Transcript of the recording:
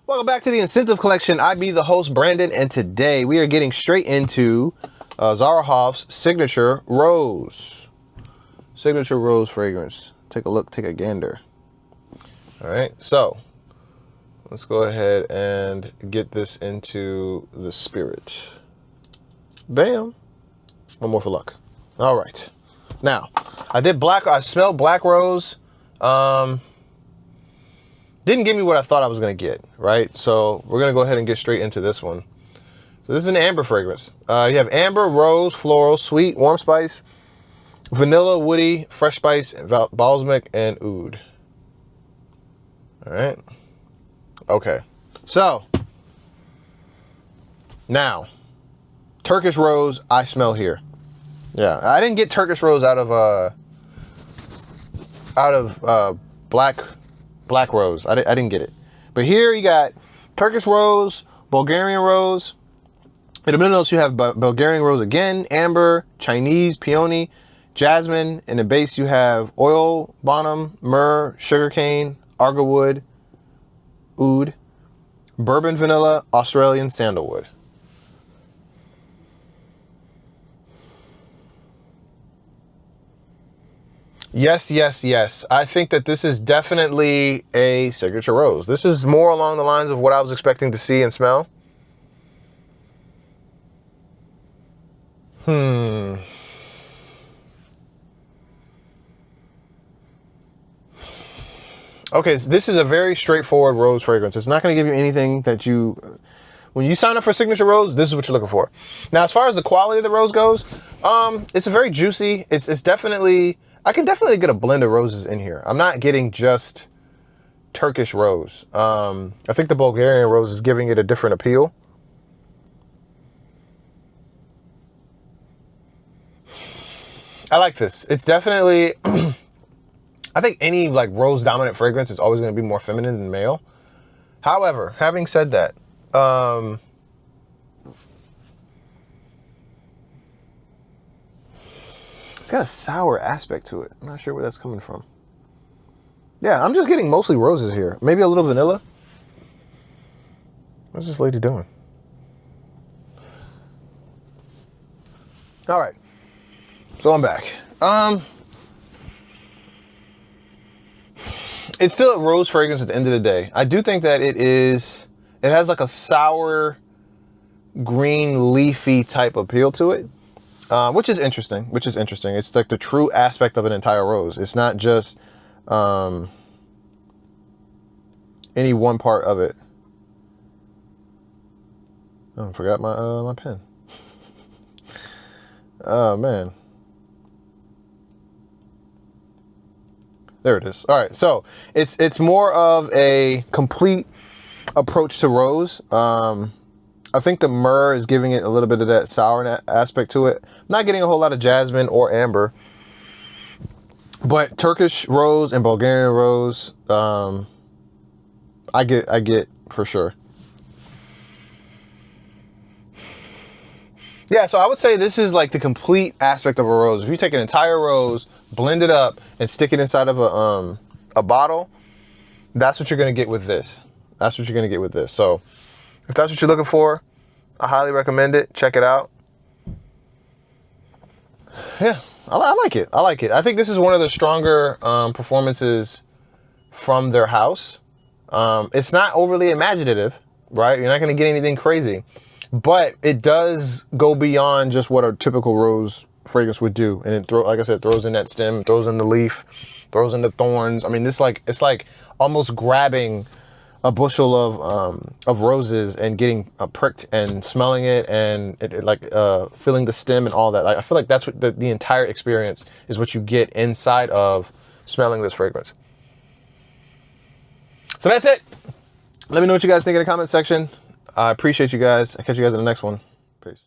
Welcome back to the InScentive Collection. I be the host, Brandon, and today we are getting straight into Zaharoff's Signature Rose. Signature Rose fragrance. Take a look, take a gander. All right, so let's go ahead and get this into the spirit. Bam. One more for luck. All right. Now, I smelled black rose. Didn't give me what I thought I was going to get, right? So we're going to go ahead and get straight into this one. So this is an amber fragrance. You have amber, rose, floral, sweet, warm spice, vanilla, woody, fresh spice, balsamic, and oud. All right. Okay. So now, Turkish rose, I smell here. Yeah, I didn't get Turkish rose out of black rose. I didn't get it. But here you got Turkish rose, Bulgarian rose. In the middle notes you have Bulgarian rose again, amber, Chinese, peony, jasmine. In the base you have oil, bonum, myrrh, sugarcane, argarwood, oud, bourbon vanilla, Australian sandalwood. Yes, yes, yes. I think that this is definitely a signature rose. This is more along the lines of what I was expecting to see and smell. Okay, so this is a very straightforward rose fragrance. It's not going to give you anything that you... When you sign up for Signature Rose, this is what you're looking for. Now, as far as the quality of the rose goes, it's a very juicy. It's definitely... I can definitely get a blend of roses in here. I'm not getting just Turkish rose. I think the Bulgarian rose is giving it a different appeal. I like this. It's definitely... I think any like rose dominant fragrance is always going to be more feminine than male. However, having said that, it's got a sour aspect to it. I'm not sure where that's coming from. Yeah, I'm just getting mostly roses here. Maybe a little vanilla. What's this lady doing? All right. So I'm back. It's still a rose fragrance at the end of the day. I do think that it has like a sour, green, leafy type appeal to it. Which is interesting. It's like the true aspect of an entire rose. It's not just any one part of it. Oh, I forgot my pen. Oh man. There it is. All right, so it's more of a complete approach to rose. I think the myrrh is giving it a little bit of that sour aspect to it. Not getting a whole lot of jasmine or amber, but Turkish rose and Bulgarian rose, I get for sure. Yeah, so I would say this is like the complete aspect of a rose. If you take an entire rose, blend it up, and stick it inside of a bottle, that's what you're gonna get with this. That's what you're gonna get with this. So if that's what you're looking for, I highly recommend it. Check it out. Yeah, I like it. I like it. I think this is one of the stronger performances from their house. It's not overly imaginative, right? You're not going to get anything crazy, but it does go beyond just what a typical rose fragrance would do. And it like I said, throws in that stem, throws in the leaf, throws in the thorns. I mean, it's like almost grabbing a bushel of roses and getting pricked and smelling it and feeling the stem and all that. Like, I feel like that's what the entire experience is, what you get inside of smelling this fragrance. So that's it. Let me know what you guys think in the comment section. I appreciate you guys. I'll catch you guys in the next one. Peace.